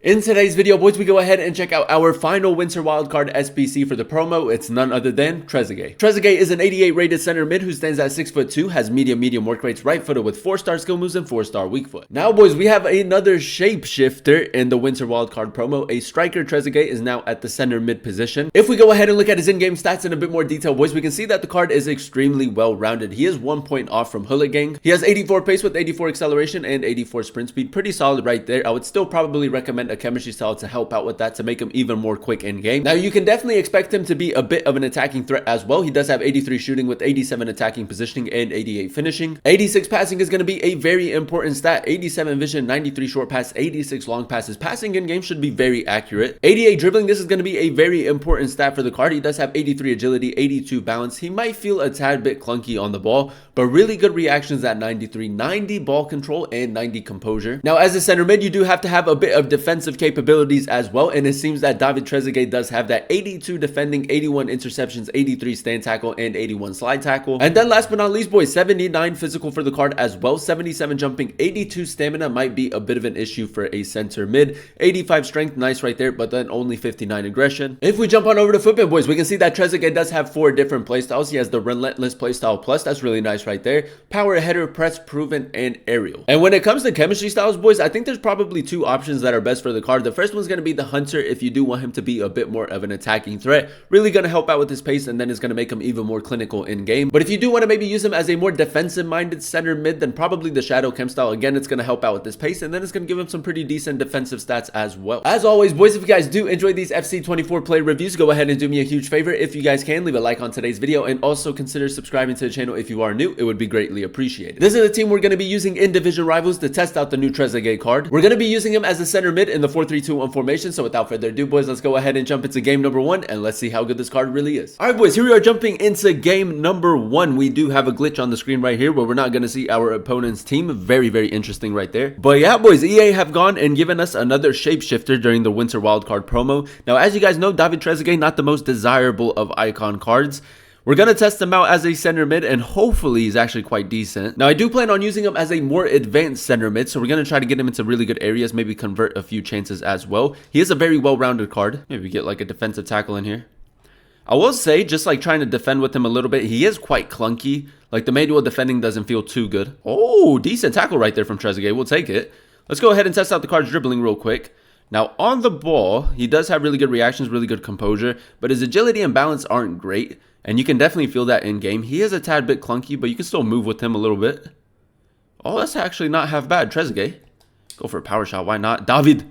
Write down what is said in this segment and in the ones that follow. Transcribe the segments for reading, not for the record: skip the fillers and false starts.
In today's video, boys, we go ahead and check out our final Winter Wildcard SBC for the promo. It's none other than Trezeguet. Trezeguet is an 88 rated center mid who stands at 6'2", has medium work rates, right footed with 4-star skill moves and 4-star weak foot. Now, boys, we have another shapeshifter in the Winter Wildcard promo. A striker, Trezeguet, is now at the center mid position. If we go ahead and look at his in-game stats in a bit more detail, boys, we can see that the card is extremely well-rounded. He is 1 point off from Hooligan. He has 84 pace with 84 acceleration and 84 sprint speed. Pretty solid right there. I would still probably recommend a chemistry style to help out with that to make him even more quick in game. Now, you can definitely expect him to be a bit of an attacking threat as well. He does have 83 shooting with 87 attacking positioning and 88 finishing. 86 passing is going to be a very important stat. 87 vision, 93 short pass, 86 long passes. Passing in game should be very accurate. 88 dribbling, this is going to be a very important stat for the card. He does have 83 agility, 82 balance. He might feel a tad bit clunky on the ball, but really good reactions at 93, 90 ball control and 90 composure. Now, as a center mid, you do have to have a bit of defensive capabilities as well, and it seems that David Trezeguet does have that. 82 defending, 81 interceptions, 83 stand tackle, and 81 slide tackle. And then last but not least, boys, 79 physical for the card as well, 77 jumping, 82 stamina might be a bit of an issue for a center mid, 85 strength, nice right there, but then only 59 aggression. If we jump on over to Footbin, boys, we can see that Trezeguet does have 4 different playstyles. He has the Relentless playstyle plus, that's really nice right there, power, header, press, proven, and aerial. And when it comes to chemistry styles, boys, I think there's probably 2 options that are best for the card. The first one's going to be the Hunter if you do want him to be a bit more of an attacking threat. Really going to help out with his pace, and then it's going to make him even more clinical in game. But if you do want to maybe use him as a more defensive minded center mid, then probably the Shadow Chem style. Again, it's going to help out with this pace, and then it's going to give him some pretty decent defensive stats as well. As always, boys, if you guys do enjoy these FC24 play reviews, go ahead and do me a huge favor. If you guys can, leave a like on today's video, and also consider subscribing to the channel if you are new. It would be greatly appreciated. This is the team we're going to be using in Division Rivals to test out the new Trezeguet card. We're going to be using him as a center mid in the 4-3-2-1 formation, so without further ado, boys, let's go ahead and jump into game number 1, and let's see how good this card really is. All right, boys, here we are jumping into game number 1. We do have a glitch on the screen right here where we're not going to see our opponent's team. Very interesting right there. But yeah, boys, EA have gone and given us another shapeshifter during the Winter Wildcard promo. Now, as you guys know, David Trezeguet, not the most desirable of icon cards. We're going to test him out as a center mid, and hopefully he's actually quite decent. Now, I do plan on using him as a more advanced center mid, so we're going to try to get him into really good areas, maybe convert a few chances as well. He is a very well-rounded card. Maybe get like a defensive tackle in here. I will say, just like trying to defend with him a little bit, he is quite clunky. Like the manual defending doesn't feel too good. Oh, decent tackle right there from Trezeguet. We'll take it. Let's go ahead and test out the card's dribbling real quick. Now, on the ball, he does have really good reactions, really good composure, but his agility and balance aren't great. And you can definitely feel that in game. He is a tad bit clunky, but you can still move with him a little bit. Oh, that's actually not half bad. Trezeguet. Go for a power shot. Why not? David.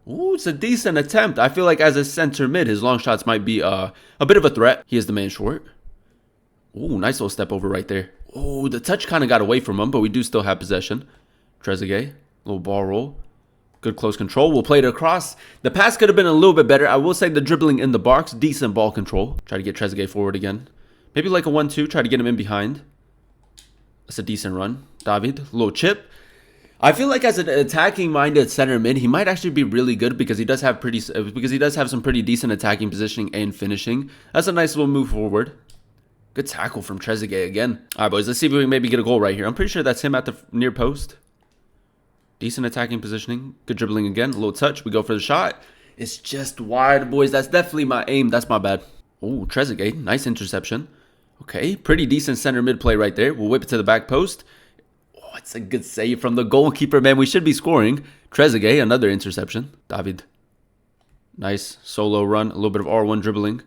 Ooh, it's a decent attempt. I feel like as a center mid, his long shots might be a bit of a threat. He is the man short. Ooh, nice little step over right there. Oh, the touch kind of got away from him, but we do still have possession. Trezeguet. Little ball roll. Good close control. We'll play it across. The pass could have been a little bit better. I will say the dribbling in the box, decent ball control. Try to get Trezeguet forward again. Maybe like a 1-2. Try to get him in behind. That's a decent run. David, little chip. I feel like as an attacking-minded center mid, he might actually be really good because he does have some pretty decent attacking positioning and finishing. That's a nice little move forward. Good tackle from Trezeguet again. All right, boys. Let's see if we can maybe get a goal right here. I'm pretty sure that's him at the near post. Decent attacking positioning. Good dribbling again. A little touch. We go for the shot. It's just wide, boys. That's definitely my aim. That's my bad. Oh, Trezeguet. Nice interception. Okay. Pretty decent center mid play right there. We'll whip it to the back post. Oh, it's a good save from the goalkeeper, man. We should be scoring. Trezeguet. Another interception. David. Nice solo run. A little bit of R1 dribbling.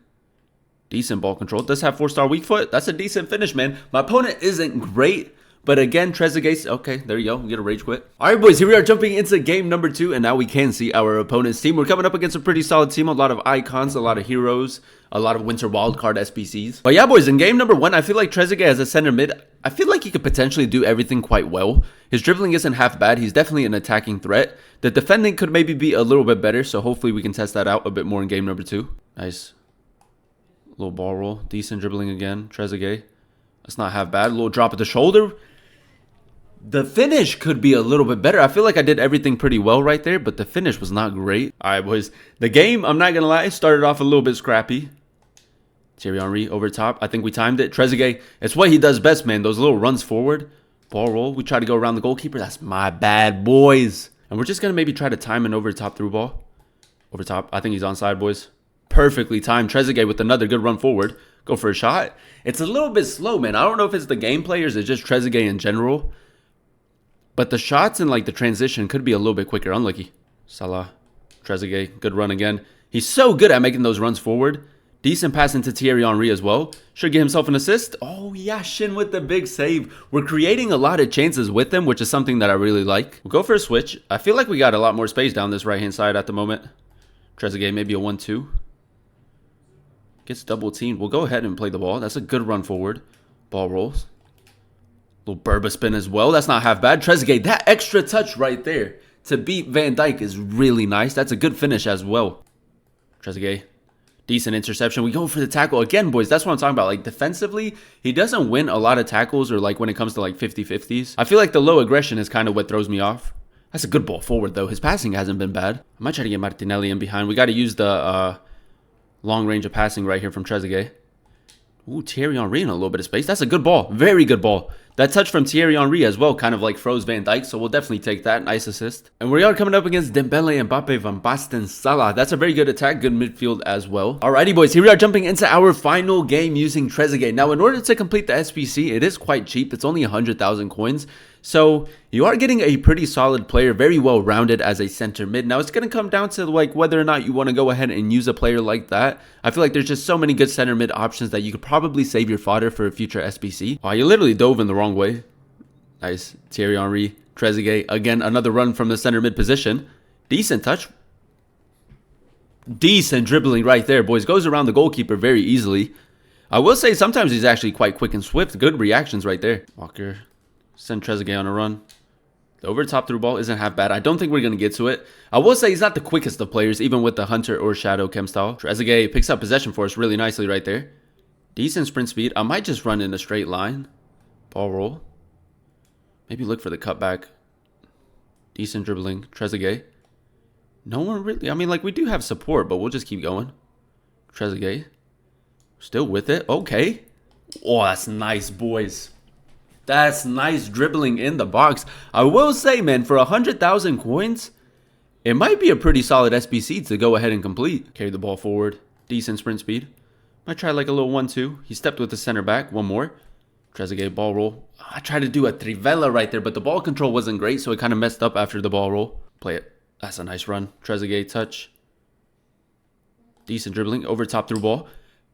Decent ball control. Does have 4-star weak foot. That's a decent finish, man. My opponent isn't great. But again, Trezeguet, okay, there you go. We get a rage quit. All right, boys, here we are jumping into game number 2, and now we can see our opponent's team. We're coming up against a pretty solid team. A lot of icons, a lot of heroes, a lot of Winter Wildcard SBCs. But yeah, boys, in game number 1, I feel like Trezeguet as a center mid, I feel like he could potentially do everything quite well. His dribbling isn't half bad. He's definitely an attacking threat. The defending could maybe be a little bit better, so hopefully we can test that out a bit more in game number 2. Nice. Little ball roll. Decent dribbling again. Trezeguet. That's not half bad. A little drop at the shoulder. The finish could be a little bit better. I feel like I did everything pretty well right there, but the finish was not great. All right, boys. The game, I'm not going to lie, started off a little bit scrappy. Thierry Henry over top. I think we timed it. Trezeguet, it's what he does best, man. Those little runs forward. Ball roll. We try to go around the goalkeeper. That's my bad, boys. And we're just going to maybe try to time an over top through ball. Over top. I think he's onside, boys. Perfectly timed. Trezeguet with another good run forward. Go for a shot. It's a little bit slow, man. I don't know if it's the gameplay or is it just Trezeguet in general. But the shots and like the transition could be a little bit quicker. Unlucky. Salah. Trezeguet. Good run again. He's so good at making those runs forward. Decent pass into Thierry Henry as well. Should get himself an assist. Oh, yeah, Shin with the big save. We're creating a lot of chances with him, which is something that I really like. We'll go for a switch. I feel like we got a lot more space down this right-hand side at the moment. Trezeguet, maybe a 1-2. Gets double teamed. We'll go ahead and play the ball. That's a good run forward. Ball rolls. Little Berba spin as well. That's not half bad. Trezeguet, that extra touch right there to beat Van Dijk is really nice. That's a good finish as well. Trezeguet. Decent interception. We go for the tackle. Again, boys, that's what I'm talking about. Like, defensively, he doesn't win a lot of tackles or, like, when it comes to, like, 50-50s. I feel like the low aggression is kind of what throws me off. That's a good ball forward, though. His passing hasn't been bad. I might try to get Martinelli in behind. We got to use the long range of passing right here from Trezeguet. Ooh, Thierry Henry in a little bit of space. That's a good ball. Very good ball. That touch from Thierry Henry as well kind of like froze Van Dijk, so we'll definitely take that. Nice assist. And we are coming up against Dembele, Mbappe, Van Basten, Salah. That's a very good attack, good midfield as well. Alrighty, boys, here we are jumping into our final game using Trezeguet. Now, in order to complete the SBC, it is quite cheap. It's only 100,000 coins. So you are getting a pretty solid player, very well rounded as a center mid. Now it's going to come down to like whether or not you want to go ahead and use a player like that. I feel like there's just so many good center mid options that you could probably save your fodder for a future SBC. Oh, you literally dove in the wrong way. Nice. Thierry Henry, Trezeguet. Again, another run from the center mid position. Decent touch. Decent dribbling right there, boys. Goes around the goalkeeper very easily. I will say sometimes he's actually quite quick and swift. Good reactions right there. Walker. Send Trezeguet on a run. The over top through ball isn't half bad. I don't think we're going to get to it. I will say he's not the quickest of players, even with the Hunter or Shadow chem style. Trezeguet picks up possession for us really nicely right there. Decent sprint speed. I might just run in a straight line. Ball roll. Maybe look for the cutback. Decent dribbling. Trezeguet. No one really... I mean, like, we do have support, but we'll just keep going. Trezeguet. Still with it. Okay. Oh, that's nice, boys. That's nice dribbling in the box. I will say, man, for 100,000 coins, it might be a pretty solid SBC to go ahead and complete. Carry the ball forward. Decent sprint speed. Might try like a little 1-2. He stepped with the center back. One more. Trezeguet ball roll. I tried to do a Trivela right there, but the ball control wasn't great, so it kind of messed up after the ball roll. Play it. That's a nice run. Trezeguet touch. Decent dribbling. Over top through ball.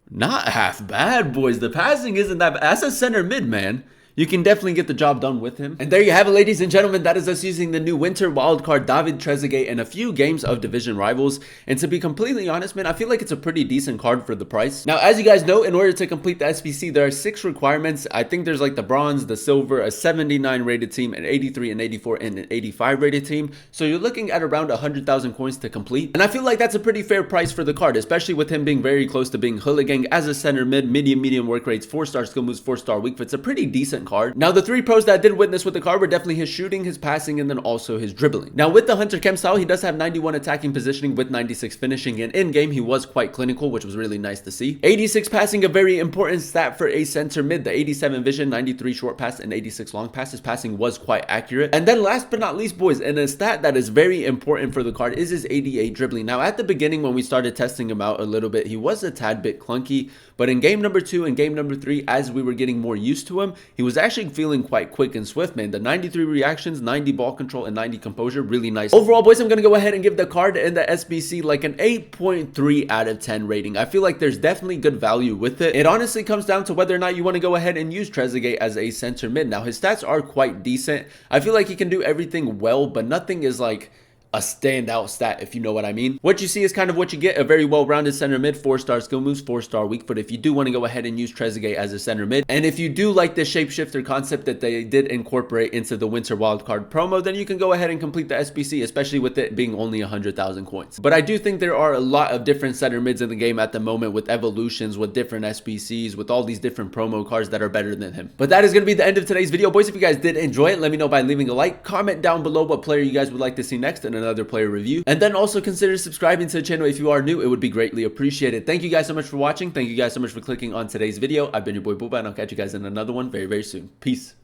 Not half bad, boys. The passing isn't that bad. That's a center mid, man. You can definitely get the job done with him. And there you have it, ladies and gentlemen. That is us using the new Winter Wildcard, David Trezeguet, and a few games of division rivals. And to be completely honest, man, I feel like it's a pretty decent card for the price. Now, as you guys know, in order to complete the SBC, there are 6 requirements. I think there's like the bronze, the silver, a 79 rated team, an 83, an 84, and an 85 rated team. So you're looking at around 100,000 coins to complete. And I feel like that's a pretty fair price for the card, especially with him being very close to being hooligan as a center mid, medium work rates, 4-star skill moves, 4-star weak foot. It's a pretty decent card. Now, the 3 pros that I did witness with the card were definitely his shooting, his passing, and then also his dribbling. Now, with the Hunter chem style, he does have 91 attacking positioning with 96 finishing, and in-game, he was quite clinical, which was really nice to see. 86 passing, a very important stat for a center mid. The 87 vision, 93 short pass, and 86 long pass. His passing was quite accurate. And then last but not least, boys, and a stat that is very important for the card is his 88 dribbling. Now, at the beginning, when we started testing him out a little bit, he was a tad bit clunky, but in game number 2 and game number 3, as we were getting more used to him, he was actually feeling quite quick and swift, man. The 93 reactions, 90 ball control, and 90 composure, really nice. Overall, boys, I'm going to go ahead and give the card and the SBC like an 8.3 out of 10 rating. I feel like there's definitely good value with it. It honestly comes down to whether or not you want to go ahead and use Trezeguet as a center mid. Now, his stats are quite decent. I feel like he can do everything well, but nothing is like a standout stat, if you know what I mean. What you see is kind of what you get, a very well-rounded center mid, 4-star skill moves, 4-star weak foot. If you do want to go ahead and use Trezeguet as a center mid, and if you do like the shapeshifter concept that they did incorporate into the Winter Wildcard promo, then you can go ahead and complete the SBC, especially with it being only 100,000 coins. But I do think there are a lot of different center mids in the game at the moment, with evolutions, with different SBCs, with all these different promo cards that are better than him. But that is going to be the end of today's video, boys. If you guys did enjoy it, let me know by leaving a like. Comment down below what player you guys would like to see next in another player review, and then also consider subscribing to the channel if you are new. It would be greatly appreciated. Thank you guys so much for watching. Thank you guys so much for clicking on today's video. I've been your boy Booba, and I'll catch you guys in another one very soon. Peace.